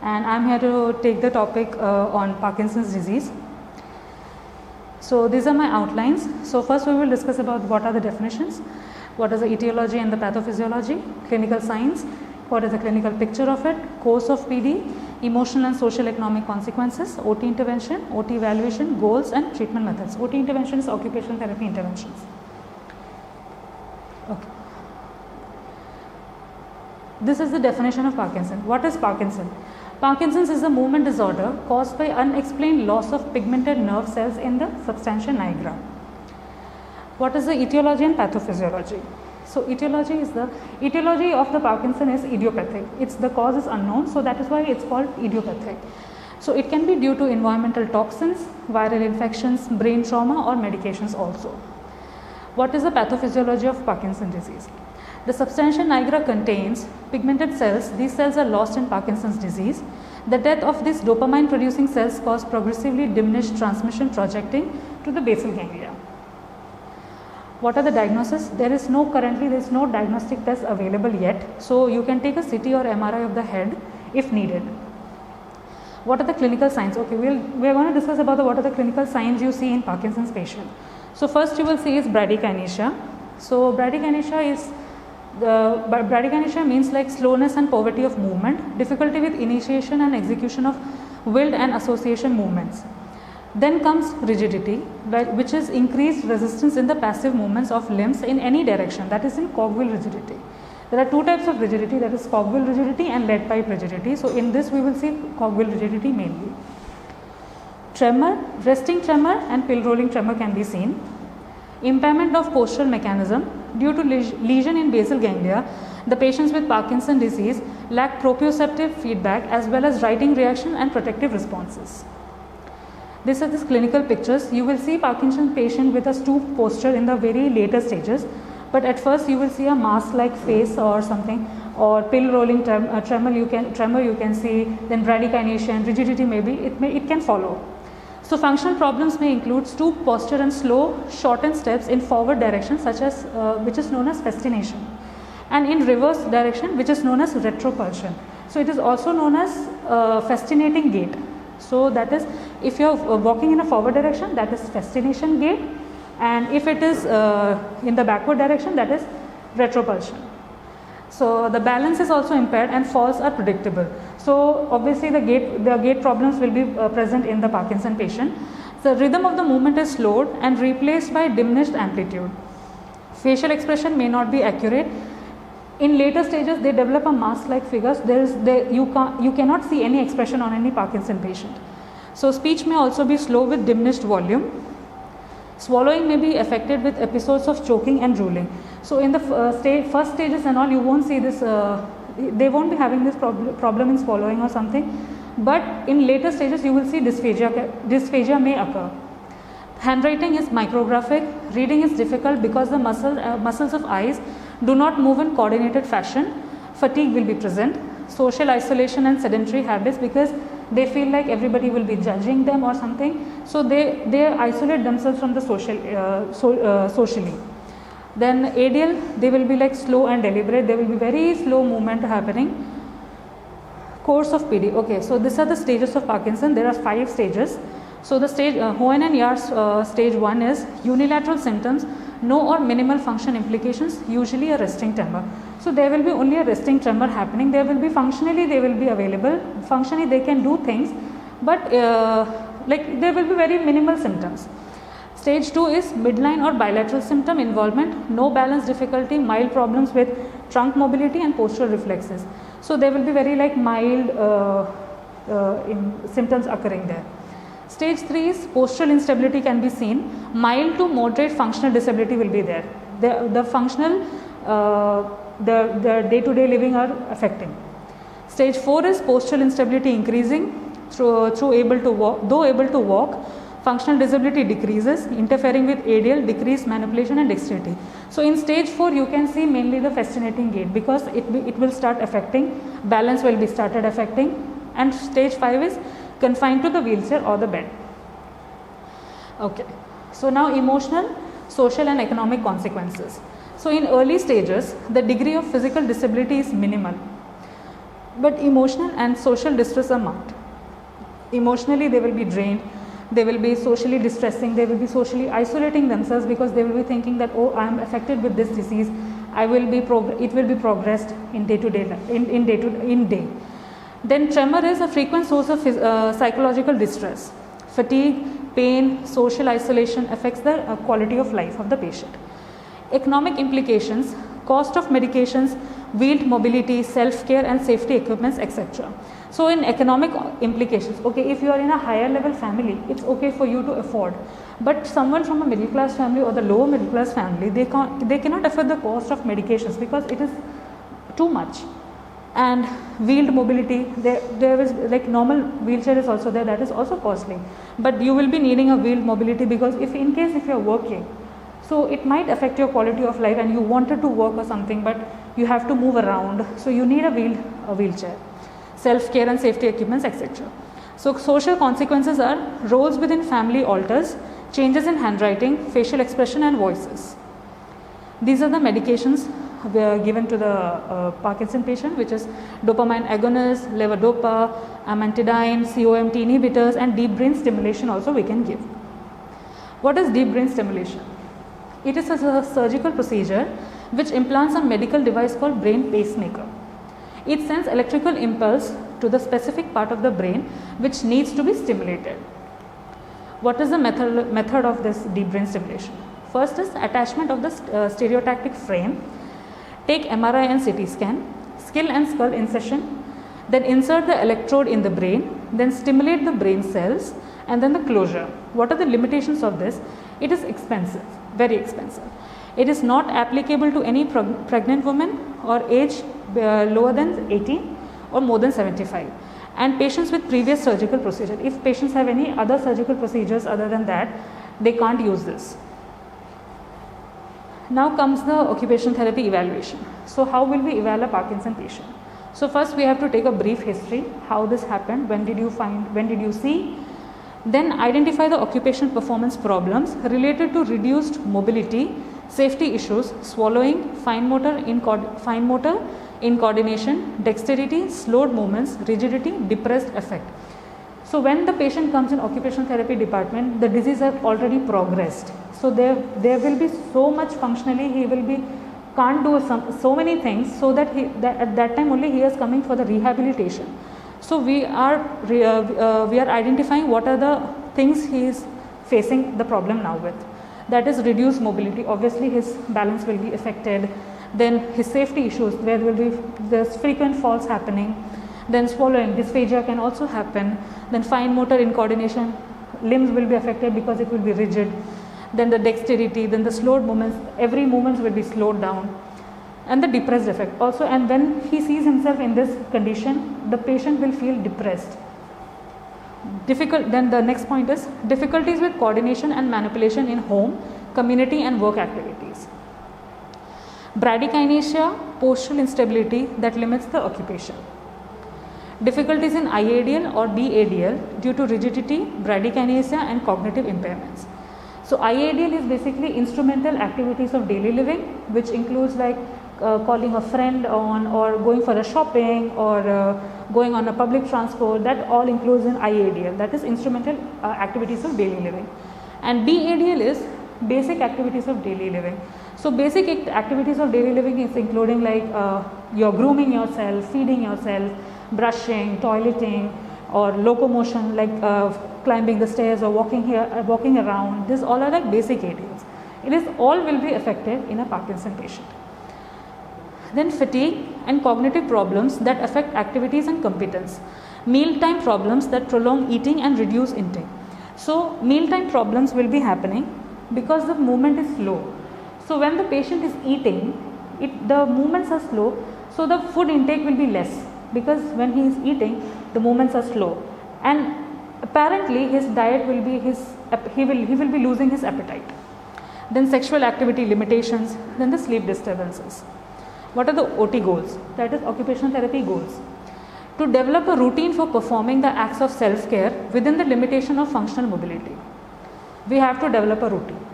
and I'm here to take the topic on Parkinson's disease. So these are my outlines. So first we will discuss about what are the definitions, what is the etiology and the pathophysiology, clinical signs, what is the clinical picture of it, course of PD, emotional and social economic consequences, OT intervention, OT evaluation, goals and treatment methods. OT intervention is occupational therapy interventions. Okay. This is the definition of Parkinson. What is Parkinson? Parkinson's is a movement disorder caused by unexplained loss of pigmented nerve cells in the substantia nigra. What is the etiology and pathophysiology? So etiology of the Parkinson is idiopathic. The cause is unknown, so that is why it's called idiopathic. So it can be due to environmental toxins, viral infections, brain trauma or medications also. What is the pathophysiology of Parkinson's disease? The substantia nigra contains pigmented cells. These cells are lost in Parkinson's disease. The death of these dopamine producing cells cause progressively diminished transmission projecting to the basal ganglia. What are the diagnoses? Currently there is no diagnostic test available yet. So you can take a CT or MRI of the head if needed. What are the clinical signs? Okay, we are going to discuss about what are the clinical signs you see in Parkinson's patient. So first you will see is bradykinesia. So bradykinesia means like slowness and poverty of movement, difficulty with initiation and execution of willed and association movements. Then comes rigidity, which is increased resistance in the passive movements of limbs in any direction, that is in cogwheel rigidity. There are two types of rigidity, that is cogwheel rigidity and lead pipe rigidity. So in this we will see cogwheel rigidity mainly. Tremor, resting tremor and pill rolling tremor can be seen. Impairment of postural mechanism. Due to lesion in basal ganglia, the patients with Parkinson's disease lack proprioceptive feedback as well as writing reaction and protective responses. These are the clinical pictures. You will see Parkinson's patient with a stoop posture in the very later stages, but at first you will see a mask-like face or something, or pill rolling tremor you can see, then bradykinesia and rigidity it can follow. So functional problems may include stoop posture and slow shortened steps in forward direction, such as which is known as festination, and in reverse direction, which is known as retropulsion. So it is also known as festinating gait. So that is, if you are walking in a forward direction, that is festination gait, and if it is in the backward direction, that is retropulsion. So the balance is also impaired and falls are predictable. So obviously the gait problems will be present in the Parkinson patient. The rhythm of the movement is slowed and replaced by diminished amplitude. Facial expression may not be accurate. In later stages they develop a mask-like figures. You cannot see any expression on any Parkinson patient. So speech may also be slow with diminished volume. Swallowing may be affected with episodes of choking and drooling. So in the first stages and all, you won't see this, they won't be having this problem in swallowing or something, but in later stages you will see dysphagia may occur. Handwriting is micrographic, reading is difficult because the muscles of eyes do not move in coordinated fashion. Fatigue will be present. Social isolation and sedentary habits, because they feel like everybody will be judging them or something, so they isolate themselves from the socially. Then ADL, they will be like slow and deliberate, there will be very slow movement happening. Course of PD. Okay, so these are the stages of Parkinson. There are 5 stages. So the stage Hoehn and Yahr's stage 1 is unilateral symptoms, no or minimal function implications, usually a resting tremor. So there will be only a resting tremor happening. There will be functionally they will be available. Functionally they can do things, but like there will be very minimal symptoms. Stage 2 is midline or bilateral symptom involvement, no balance difficulty, mild problems with trunk mobility and postural reflexes. So there will be very like mild symptoms occurring there. Stage 3 is postural instability can be seen, mild to moderate functional disability will be there. The functional, the day-to-day living are affecting. Stage 4 is postural instability increasing though able to walk, functional disability decreases, interfering with ADL, decreased manipulation and dexterity. So in stage 4 you can see mainly the festinating gait, because it will start affecting, balance will be started affecting, and stage 5 is confined to the wheelchair or the bed. Okay. So now emotional, social and economic consequences. So in early stages the degree of physical disability is minimal. But emotional and social distress are marked. Emotionally they will be drained, they will be socially distressing, they will be socially isolating themselves because they will be thinking that, oh, I am affected with this disease, it will be progressed in day. Then tremor is a frequent source of psychological distress. Fatigue, pain, social isolation affects the quality of life of the patient. Economic implications, cost of medications, wheeled mobility, self-care and safety equipments, etc. So in economic implications, okay, if you are in a higher level family, it's okay for you to afford. But someone from a middle class family or the lower middle class family, they cannot afford the cost of medications because it is too much. And wheeled mobility, there is like normal wheelchair is also there, that is also costly. But you will be needing a wheeled mobility because if you are working, so it might affect your quality of life and you wanted to work or something, but you have to move around, so you need a wheelchair. Self-care and safety equipments, etc. So social consequences are roles within family alters, changes in handwriting, facial expression and voices. These are the medications given to the Parkinson patient, which is dopamine agonists, levodopa, amantadine, COMT inhibitors, and deep brain stimulation also we can give. What is deep brain stimulation? It is a surgical procedure which implants a medical device called brain pacemaker. It sends electrical impulse to the specific part of the brain which needs to be stimulated. What is the method of this deep brain stimulation? First is attachment of the stereotactic frame. Take MRI and CT scan, skill and skull incision, then insert the electrode in the brain, then stimulate the brain cells, and then the closure. What are the limitations of this? It is expensive, very expensive. It is not applicable to any pregnant woman or age lower than 18 or more than 75, and patients with previous surgical procedure. If patients have any other surgical procedures other than that, they can't use this. Now comes the occupational therapy evaluation. So how will we evaluate a Parkinson patient? So first we have to take a brief history, how this happened, when did you see, then identify the occupational performance problems related to reduced mobility, safety issues, swallowing, fine motor incoordination, dexterity, slowed movements, rigidity, depressed affect. So when the patient comes in occupational therapy department, the disease has already progressed. So there will be so much functionally, can't do so many things, so that at that time only he is coming for the rehabilitation. So we are identifying what are the things he is facing the problem now with. That is reduced mobility. Obviously his balance will be affected. Then his safety issues, there's frequent falls happening. Then swallowing, dysphagia can also happen. Then fine motor incoordination, limbs will be affected because it will be rigid. Then the dexterity, then the slowed movements, every movement will be slowed down. And the depressed effect also. And when he sees himself in this condition, the patient will feel depressed. Then the next point is difficulties with coordination and manipulation in home, community and work activities. Bradykinesia, postural instability that limits the occupation. Difficulties in IADL or DADL due to rigidity, bradykinesia and cognitive impairments. So IADL is basically instrumental activities of daily living, which includes like calling a friend on, or going for a shopping, or going on a public transport. That all includes in IADL, that is instrumental activities of daily living. And BADL is basic activities of daily living. So basic activities of daily living is including like you're grooming yourself, feeding yourself, brushing, toileting, or locomotion like climbing the stairs or walking around. These all are like basic ADLs. It is all will be affected in a Parkinson patient. Then fatigue and cognitive problems that affect activities and competence. Mealtime problems that prolong eating and reduce intake. So mealtime problems will be happening because the movement is slow. So when the patient is eating, the movements are slow, so the food intake will be less, because when he is eating, the movements are slow, and apparently his diet will be he will be losing his appetite. Then sexual activity limitations, then the sleep disturbances. What are the OT goals? That is occupational therapy goals. To develop a routine for performing the acts of self-care within the limitation of functional mobility. We have to develop a routine.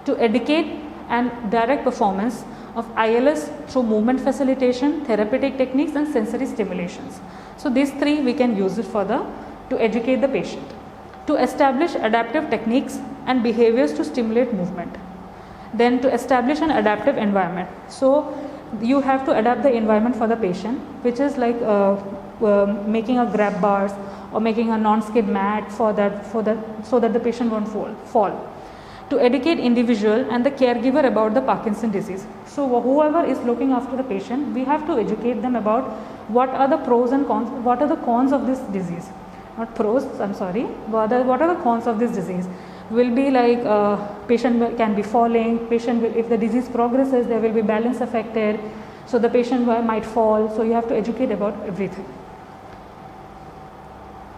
To educate and direct performance of ILS through movement facilitation, therapeutic techniques and sensory stimulations. So these three we can use it for to educate the patient. To establish adaptive techniques and behaviors to stimulate movement. Then to establish an adaptive environment. So you have to adapt the environment for the patient, which is like making a grab bars or making a non-skid mat so that the patient won't fall. To educate individual and the caregiver about the Parkinson disease. So whoever is looking after the patient, we have to educate them about what are the pros and cons, what are the cons of this disease. Not pros, I'm sorry, what are the cons of this disease? Will be like patient can be falling, if the disease progresses, there will be balance affected, so the patient might fall, so you have to educate about everything.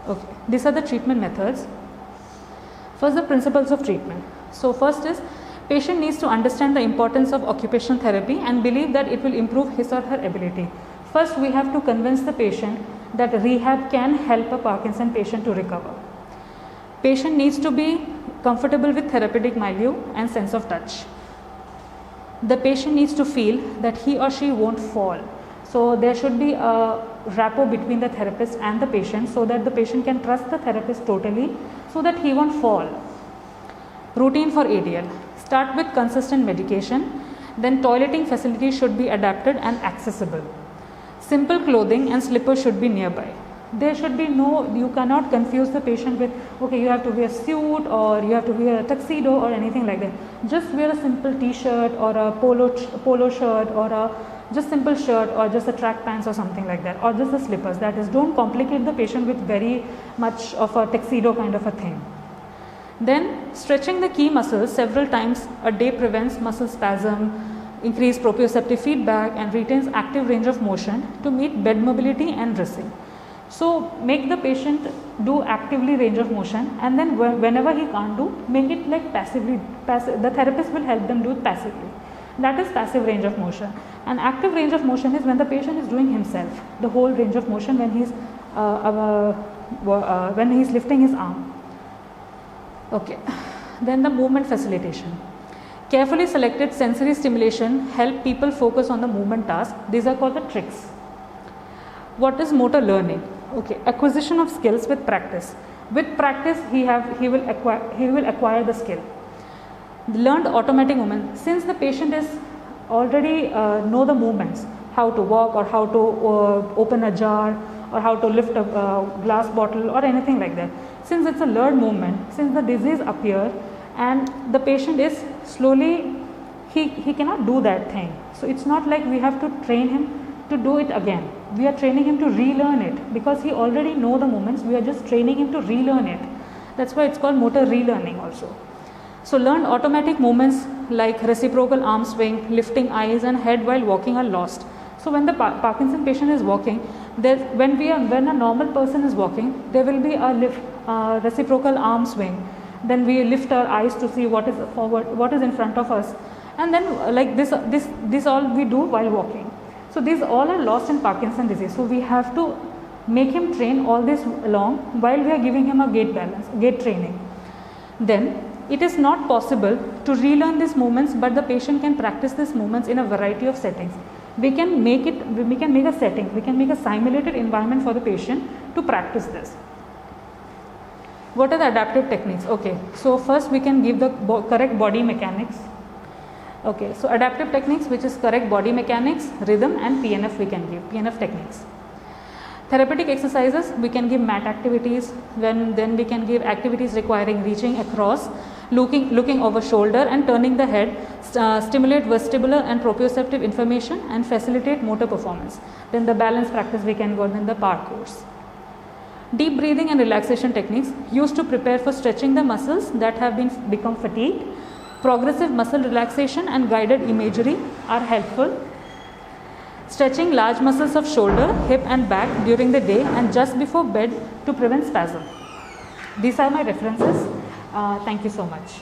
Okay, these are the treatment methods. First, the principles of treatment. So first is, patient needs to understand the importance of occupational therapy and believe that it will improve his or her ability. First, we have to convince the patient that rehab can help a Parkinson patient to recover. Patient needs to be comfortable with therapeutic milieu and sense of touch. The patient needs to feel that he or she won't fall. So there should be a rapport between the therapist and the patient so that the patient can trust the therapist totally so that he won't fall. Routine for ADL. Start with consistent medication. Then toileting facilities should be adapted and accessible. Simple clothing and slippers should be nearby. There should be you cannot confuse the patient with, okay, you have to wear a suit or you have to wear a tuxedo or anything like that. Just wear a simple t-shirt or a polo shirt or a just simple shirt or just a track pants or something like that, or just the slippers. That is, don't complicate the patient with very much of a tuxedo kind of a thing. Then stretching the key muscles several times a day prevents muscle spasm, increase proprioceptive feedback and retains active range of motion to meet bed mobility and dressing. So make the patient do actively range of motion, and then whenever he can't do, make it like passively. The therapist will help them do it passively. That is passive range of motion. And active range of motion is when the patient is doing himself, the whole range of motion when he's lifting his arm. Okay. Then the movement facilitation. Carefully selected sensory stimulation help people focus on the movement task. These are called the tricks. What is motor learning? Okay, acquisition of skills with practice. With practice, he will acquire the skill. Learned automatic movement. Since the patient is already know the movements, how to walk or how to open a jar or how to lift a glass bottle or anything like that. Since it's a learned movement, since the disease appears and the patient is slowly, he cannot do that thing. So it's not like we have to train him to do it again. We are training him to relearn it because he already know the movements. We are just training him to relearn it. That's why it's called motor relearning also. So learned automatic movements like reciprocal arm swing, lifting eyes and head while walking are lost. So when the Parkinson patient is walking, when a normal person is walking, there will be a reciprocal arm swing. Then we lift our eyes to see what is forward, what is in front of us, and then like this all we do while walking. So these all are lost in Parkinson disease. So we have to make him train all this along while we are giving him a gait training. Then it is not possible to relearn these movements, but the patient can practice these movements in a variety of settings. We can make a setting, we can make a simulated environment for the patient to practice this. What are the adaptive techniques? Okay, so first we can give the correct body mechanics. Okay, so adaptive techniques, which is correct body mechanics, rhythm and PNF we can give, PNF techniques. Therapeutic exercises, we can give mat activities, then we can give activities requiring reaching across, looking over shoulder and turning the head, stimulate vestibular and proprioceptive information and facilitate motor performance. Then the balance practice we can go in the PAR course. Deep breathing and relaxation techniques used to prepare for stretching the muscles that have become fatigued. Progressive muscle relaxation and guided imagery are helpful. Stretching large muscles of shoulder, hip and back during the day and just before bed to prevent spasm. These are my references. Thank you so much.